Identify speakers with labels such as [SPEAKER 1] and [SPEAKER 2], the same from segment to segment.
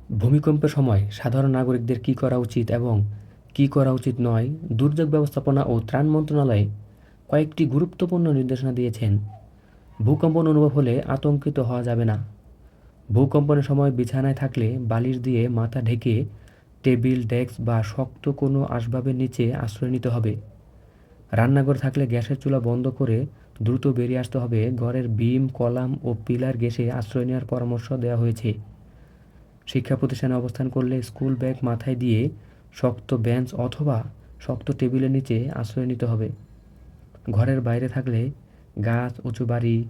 [SPEAKER 1] ভূমিকম্পের সময় সাধারণ নাগরিকদের কী করা উচিত এবং কী করা উচিত নয়, দুর্যোগ ব্যবস্থাপনা ও ত্রাণ মন্ত্রণালয় কয়েকটি গুরুত্বপূর্ণ নির্দেশনা দিয়েছেন। ভূকম্পন অনুভব হলে আতঙ্কিত হওয়া যাবে না। ভূকম্পনের সময় বিছানায় থাকলে বালিশ দিয়ে মাথা ঢেকে টেবিল, ডেস্ক বা শক্ত কোনো আসবাবের নিচে আশ্রয় নিতে হবে। রান্নাঘর থাকলে গ্যাসের চুলা বন্ধ করে দ্রুত বেরিয়ে আসতে হবে। ঘরের বিম, কলাম ও পিলার গ্যাসে আশ্রয় নেওয়ার পরামর্শ দেওয়া হয়েছে। শিক্ষা প্রতিষ্ঠানে অবস্থান করলে স্কুল ব্যাগ মাথায় দিয়ে শক্ত বেঞ্চ অথবা শক্ত টেবিলের নিচে আশ্রয় নিতে হবে। ঘরের বাইরে থাকলে গাছ, উঁচু বাড়ি,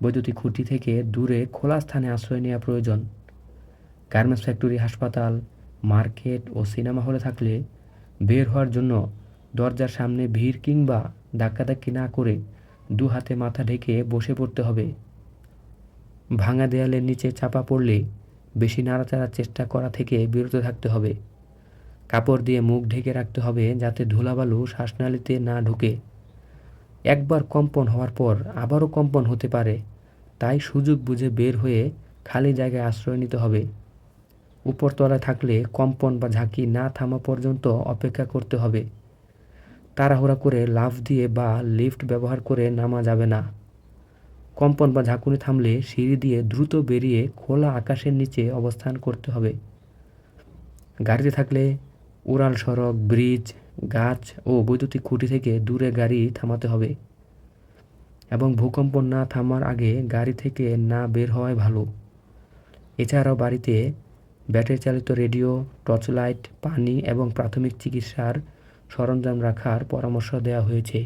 [SPEAKER 1] বৈদ্যুতিক খুঁটি থেকে দূরে খোলা স্থানে আশ্রয় নেওয়া প্রয়োজন। গার্মেন্টস ফ্যাক্টরি, হাসপাতাল, মার্কেট ও সিনেমা হলে থাকলে বের হওয়ার জন্য দরজার সামনে ভিড় কিংবা ধাক্কাধাক্কি না করে দু হাতে মাথা ঢেকে বসে পড়তে হবে। ভাঙা দেয়ালের নিচে চাপা পড়লে বেশি নাড়াচাড়ার চেষ্টা করা থেকে বিরত থাকতে হবে। কাপড় দিয়ে মুখ ঢেকে রাখতে হবে যাতে ধুলাবালু শ্বাসনালীতে না ঢুকে। একবার কম্পন হওয়ার পর আবারও কম্পন হতে পারে, তাই সুযোগ বুঝে বের হয়ে খালি জায়গায় আশ্রয় নিতে হবে। উপরতলায় থাকলে কম্পন বা ঝাঁকি না থামা পর্যন্ত অপেক্ষা করতে হবে। তাড়াহুড়া করে লাফ দিয়ে বা লিফট ব্যবহার করে নামা যাবে না। কম্পন বা ঝাঁকুনি থামলে সিঁড়ি দিয়ে দ্রুত বেরিয়ে খোলা আকাশের নিচে অবস্থান করতে হবে। গাড়িতে থাকলে উড়াল সড়ক, ব্রিজ, গাছ ও বৈদ্যুতিক খুঁটি থেকে দূরে গাড়ি থামাতে হবে এবং ভূকম্প না থামার আগে গাড়ি থেকে না বের হওয়াই ভালো। এছাড়াও বাড়িতে ব্যাটারি চালিত রেডিও, টর্চলাইট, পানি এবং প্রাথমিক চিকিৎসার সরঞ্জাম রাখার পরামর্শ দেওয়া হয়েছে।